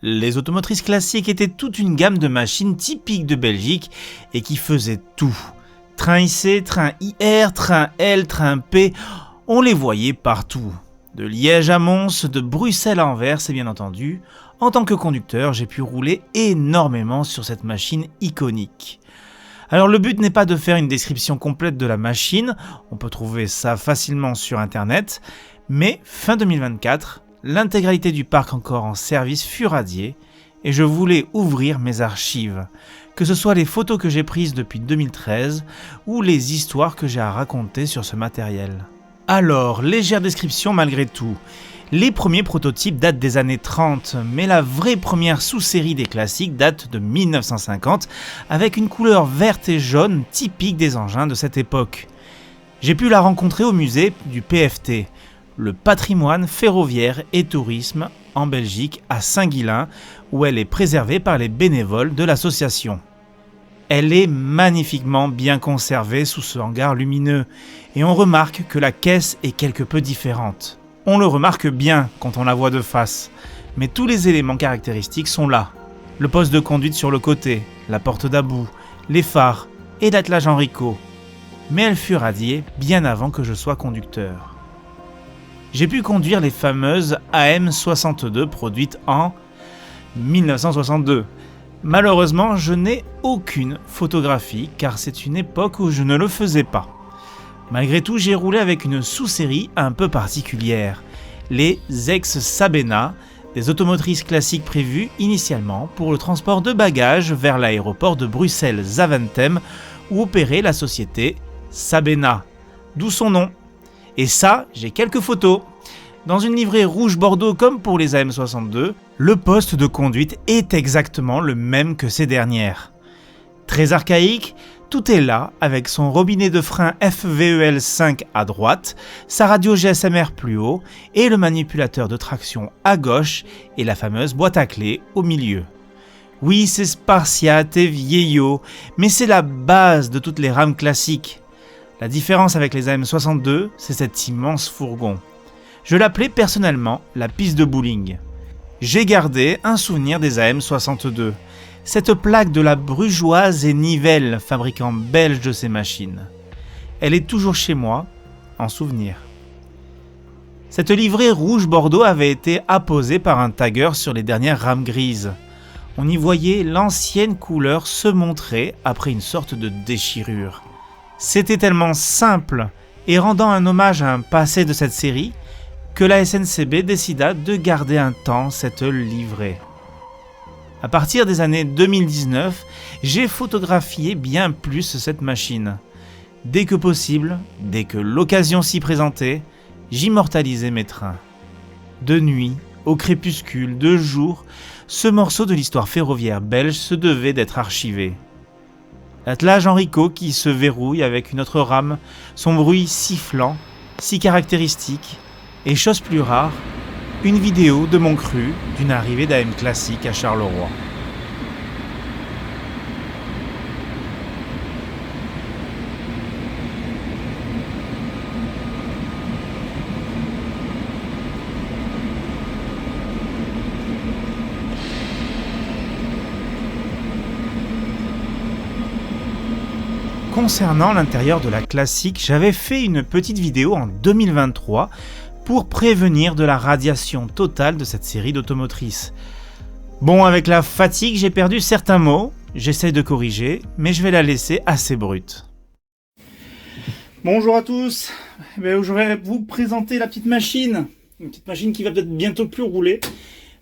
Les automotrices classiques étaient toute une gamme de machines typiques de Belgique et qui faisaient tout. Train IC, train IR, train L, train P, on les voyait partout. De Liège à Mons, de Bruxelles à Anvers et bien entendu, en tant que conducteur, j'ai pu rouler énormément sur cette machine iconique. Alors le but n'est pas de faire une description complète de la machine, on peut trouver ça facilement sur internet, mais fin 2024, l'intégralité du parc encore en service fut radiée et je voulais ouvrir mes archives, que ce soit les photos que j'ai prises depuis 2013 ou les histoires que j'ai à raconter sur ce matériel. Alors, légère description malgré tout. Les premiers prototypes datent des années 30, mais la vraie première sous-série des classiques date de 1950 avec une couleur verte et jaune typique des engins de cette époque. J'ai pu la rencontrer au musée du PFT, le patrimoine ferroviaire et tourisme en Belgique à Saint-Guilain, où elle est préservée par les bénévoles de l'association. Elle est magnifiquement bien conservée sous ce hangar lumineux et on remarque que la caisse est quelque peu différente. On le remarque bien quand on la voit de face, mais tous les éléments caractéristiques sont là. Le poste de conduite sur le côté, la porte d'about, les phares et l'attelage Enrico. Mais elle fut radiée bien avant que je sois conducteur. J'ai pu conduire les fameuses AM62 produites en 1962. Malheureusement, je n'ai aucune photographie car c'est une époque où je ne le faisais pas. Malgré tout, j'ai roulé avec une sous-série un peu particulière, les ex-Sabena, des automotrices classiques prévues initialement pour le transport de bagages vers l'aéroport de Bruxelles-Zaventem où opérait la société Sabena, d'où son nom. Et ça, j'ai quelques photos. Dans une livrée rouge-bordeaux comme pour les AM62, le poste de conduite est exactement le même que ces dernières. Très archaïque, tout est là avec son robinet de frein FVEL 5 à droite, sa radio GSM-R plus haut et le manipulateur de traction à gauche et la fameuse boîte à clés au milieu. Oui, c'est spartiate et vieillot, mais c'est la base de toutes les rames classiques. La différence avec les AM62, c'est cet immense fourgon. Je l'appelais personnellement la piste de bowling. J'ai gardé un souvenir des AM62, cette plaque de la Brugeoise et Nivelle, fabricant belge de ces machines. Elle est toujours chez moi, en souvenir. Cette livrée rouge-bordeaux avait été apposée par un tagger sur les dernières rames grises. On y voyait l'ancienne couleur se montrer après une sorte de déchirure. C'était tellement simple et rendant un hommage à un passé de cette série que la SNCB décida de garder un temps cette livrée. À partir des années 2019, j'ai photographié bien plus cette machine. Dès que possible, dès que l'occasion s'y présentait, j'immortalisais mes trains. De nuit, au crépuscule, de jour, ce morceau de l'histoire ferroviaire belge se devait d'être archivé. L'attelage Enrico qui se verrouille avec une autre rame, son bruit sifflant, si caractéristique, et chose plus rare, une vidéo de mon cru d'une arrivée d'AM classique à Charleroi. Concernant l'intérieur de la classique, j'avais fait une petite vidéo en 2023 pour prévenir de la radiation totale de cette série d'automotrices. Bon, avec la fatigue, j'ai perdu certains mots, j'essaye de corriger, mais je vais la laisser assez brute. Bonjour à tous, je vais vous présenter la petite machine, une petite machine qui va peut-être bientôt plus rouler.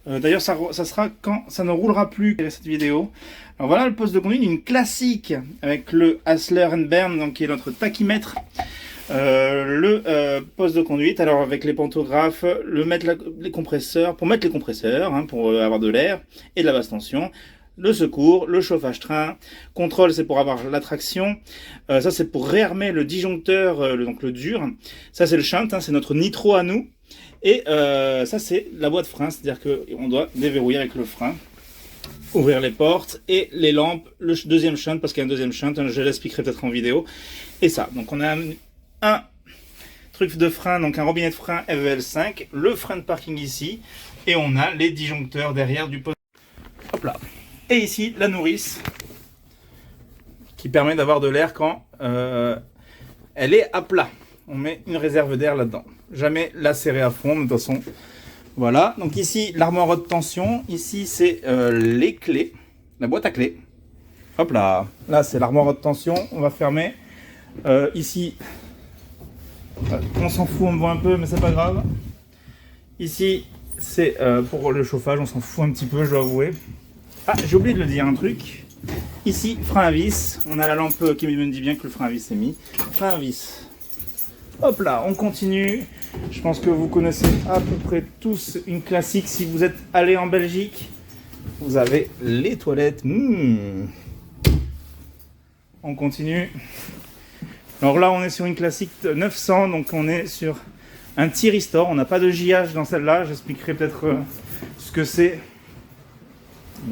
D'ailleurs, ça sera quand ça ne roulera plus cette vidéo. Alors voilà le poste de conduite d'une classique avec le Hassler Bern, donc qui est notre tachymètre. Le poste de conduite, alors avec les pantographes, les compresseurs, pour mettre les compresseurs, pour avoir de l'air et de la basse tension. Le secours, le chauffage train, contrôle c'est pour avoir la traction, ça c'est pour réarmer le disjoncteur, donc le dur. Ça c'est le shunt, c'est notre nitro à nous. Et ça c'est la boîte frein, c'est-à-dire qu'on doit déverrouiller avec le frein, ouvrir les portes et les lampes, le deuxième shunt, parce qu'il y a un deuxième shunt, je l'expliquerai peut-être en vidéo. Et ça, donc on a un truc de frein, donc un robinet de frein FVL5, le frein de parking ici, et on a les disjoncteurs derrière du poste. là. Et ici, la nourrice, qui permet d'avoir de l'air quand elle est à plat. On met une réserve d'air là-dedans. Jamais la serrer à fond, de toute façon. Voilà, donc ici, l'armoire haute tension. Ici, c'est les clés, la boîte à clés. Hop là, là c'est l'armoire haute tension, on va fermer. Ici, on s'en fout, on me voit un peu, mais c'est pas grave. Ici, c'est pour le chauffage, on s'en fout un petit peu, je dois avouer. Ah, j'ai oublié de le dire un truc. Ici, frein à vis. On a la lampe qui me dit bien que le frein à vis est mis. Frein à vis. Hop là, on continue. Je pense que vous connaissez à peu près tous une classique. Si vous êtes allé en Belgique, vous avez les toilettes. On continue. Alors là, on est sur une classique de 900, donc on est sur un Thyristor. On n'a pas de GH dans celle-là. J'expliquerai peut-être ce que c'est.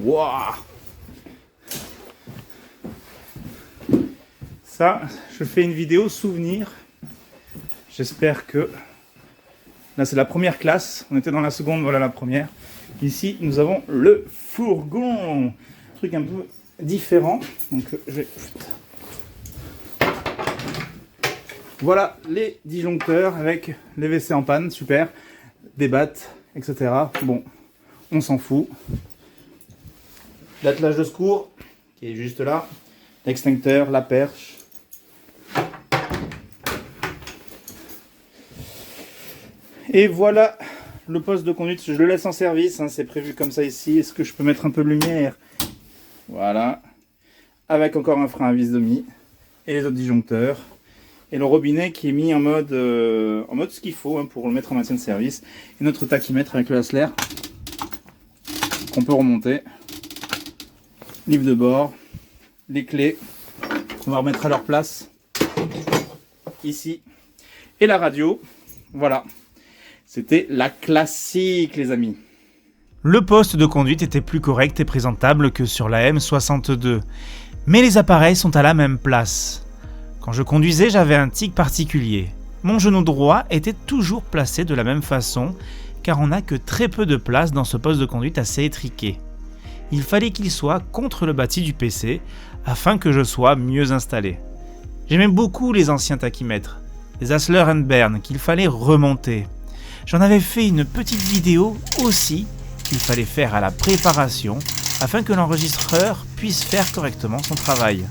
Waouh! Ça, je fais une vidéo souvenir. J'espère que... Là, c'est la première classe. On était dans la seconde, voilà la première. Ici, nous avons le fourgon. Un truc un peu différent. Donc, je vais... Voilà les disjoncteurs avec les WC en panne. Super. Des battes, etc. Bon, on s'en fout. L'attelage de secours, qui est juste là. L'extincteur, la perche. Et voilà le poste de conduite, je le laisse en service, hein, c'est prévu comme ça ici. Est-ce que je peux mettre un peu de lumière? Voilà. Avec encore un frein à vis demi. Et les autres disjoncteurs. Et le robinet qui est mis en mode ce qu'il faut hein, pour le mettre en maintien de service. Et notre tachymètre avec le Hassler qu'on peut remonter. Livre de bord. Les clés. On va remettre à leur place. Ici. Et la radio. Voilà. C'était la classique, les amis. Le poste de conduite était plus correct et présentable que sur la M62. Mais les appareils sont à la même place. Quand je conduisais, j'avais un tic particulier. Mon genou droit était toujours placé de la même façon, car on n'a que très peu de place dans ce poste de conduite assez étriqué. Il fallait qu'il soit contre le bâti du PC, afin que je sois mieux installé. J'aimais beaucoup les anciens tachymètres, les Hassler & Bern, qu'il fallait remonter. J'en avais fait une petite vidéo aussi qu'il fallait faire à la préparation afin que l'enregistreur puisse faire correctement son travail.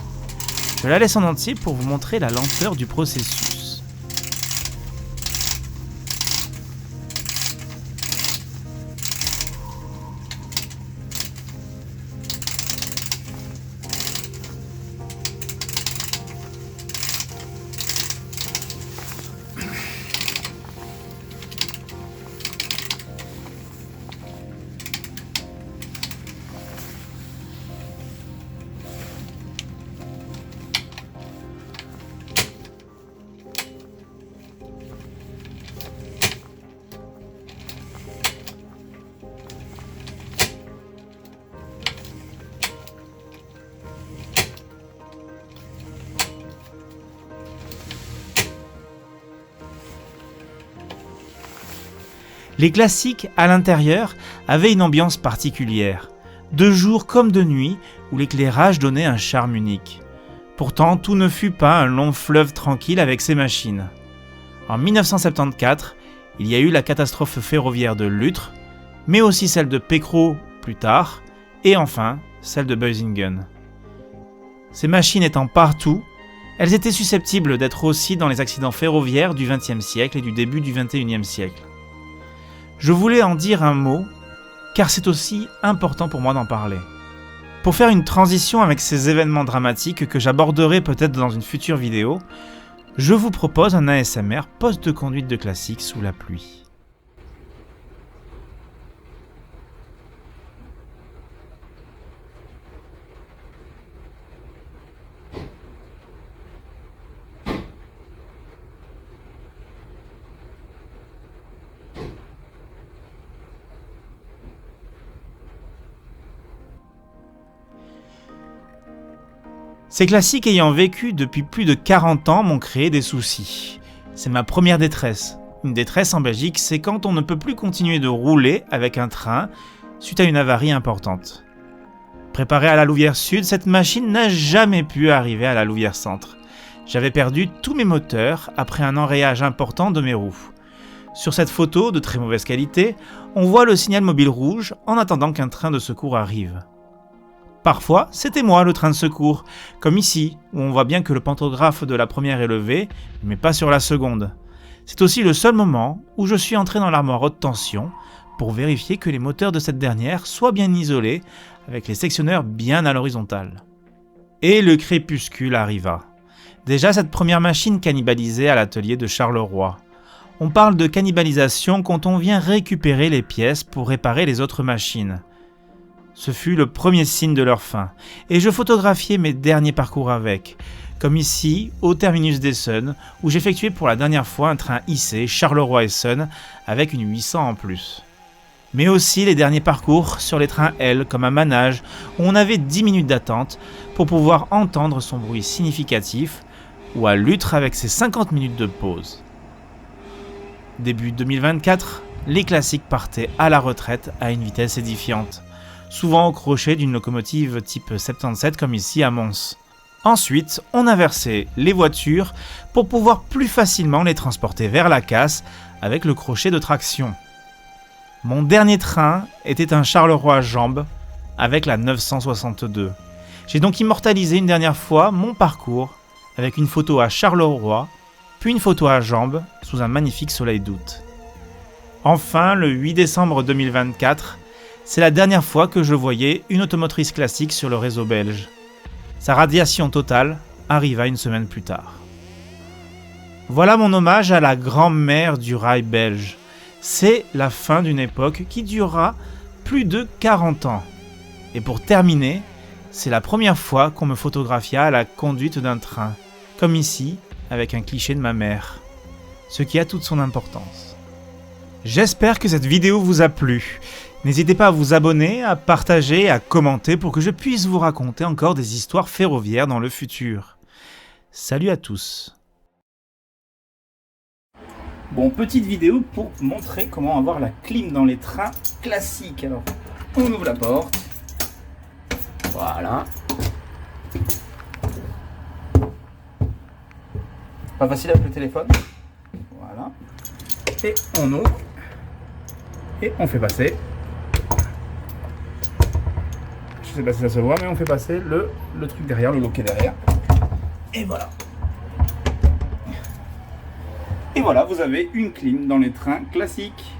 Je la laisse en entier pour vous montrer la lenteur du processus. Les classiques, à l'intérieur, avaient une ambiance particulière, de jour comme de nuit, où l'éclairage donnait un charme unique. Pourtant, tout ne fut pas un long fleuve tranquille avec ces machines. En 1974, il y a eu la catastrophe ferroviaire de Lutre, mais aussi celle de Pécro plus tard, et enfin, celle de Beusingen. Ces machines étant partout, elles étaient susceptibles d'être aussi dans les accidents ferroviaires du XXe siècle et du début du XXIe siècle. Je voulais en dire un mot, car c'est aussi important pour moi d'en parler. Pour faire une transition avec ces événements dramatiques que j'aborderai peut-être dans une future vidéo, je vous propose un ASMR poste de conduite de classique sous la pluie. Ces classiques ayant vécu depuis plus de 40 ans m'ont créé des soucis. C'est ma première détresse. Une détresse en Belgique, c'est quand on ne peut plus continuer de rouler avec un train suite à une avarie importante. Préparée à la Louvière Sud, cette machine n'a jamais pu arriver à la Louvière Centre. J'avais perdu tous mes moteurs après un enrayage important de mes roues. Sur cette photo de très mauvaise qualité, on voit le signal mobile rouge en attendant qu'un train de secours arrive. Parfois, c'était moi le train de secours, comme ici, où on voit bien que le pantographe de la première est levé, mais pas sur la seconde. C'est aussi le seul moment où je suis entré dans l'armoire haute tension pour vérifier que les moteurs de cette dernière soient bien isolés, avec les sectionneurs bien à l'horizontale. Et le crépuscule arriva. Déjà cette première machine cannibalisée à l'atelier de Charleroi. On parle de cannibalisation quand on vient récupérer les pièces pour réparer les autres machines. Ce fut le premier signe de leur fin, et je photographiais mes derniers parcours avec, comme ici, au terminus d'Essen, où j'effectuais pour la dernière fois un train IC Charleroi-Essen avec une 800 en plus. Mais aussi les derniers parcours sur les trains L, comme à Manage, où on avait 10 minutes d'attente pour pouvoir entendre son bruit significatif, ou à Lutre avec ses 50 minutes de pause. Début 2024, les classiques partaient à la retraite à une vitesse édifiante, souvent au crochet d'une locomotive type 77 comme ici à Mons. Ensuite, on inversait les voitures pour pouvoir plus facilement les transporter vers la casse avec le crochet de traction. Mon dernier train était un Charleroi jambes avec la 962. J'ai donc immortalisé une dernière fois mon parcours avec une photo à Charleroi, puis une photo à jambes sous un magnifique soleil d'août. Enfin, le 8 décembre 2024, c'est la dernière fois que je voyais une automotrice classique sur le réseau belge. Sa radiation totale arriva une semaine plus tard. Voilà mon hommage à la grand-mère du rail belge. C'est la fin d'une époque qui durera plus de 40 ans. Et pour terminer, c'est la première fois qu'on me photographia à la conduite d'un train, comme ici, avec un cliché de ma mère, ce qui a toute son importance. J'espère que cette vidéo vous a plu. N'hésitez pas à vous abonner, à partager, à commenter pour que je puisse vous raconter encore des histoires ferroviaires dans le futur. Salut à tous. Bon, petite vidéo pour montrer comment avoir la clim dans les trains classiques. Alors, on ouvre la porte. Voilà. Pas facile avec le téléphone. Voilà. Et on ouvre. Et on fait passer. Je sais pas si ça se voit, mais on fait passer le truc derrière, le loquet derrière. Et voilà. Et voilà, vous avez une clim dans les trains classiques.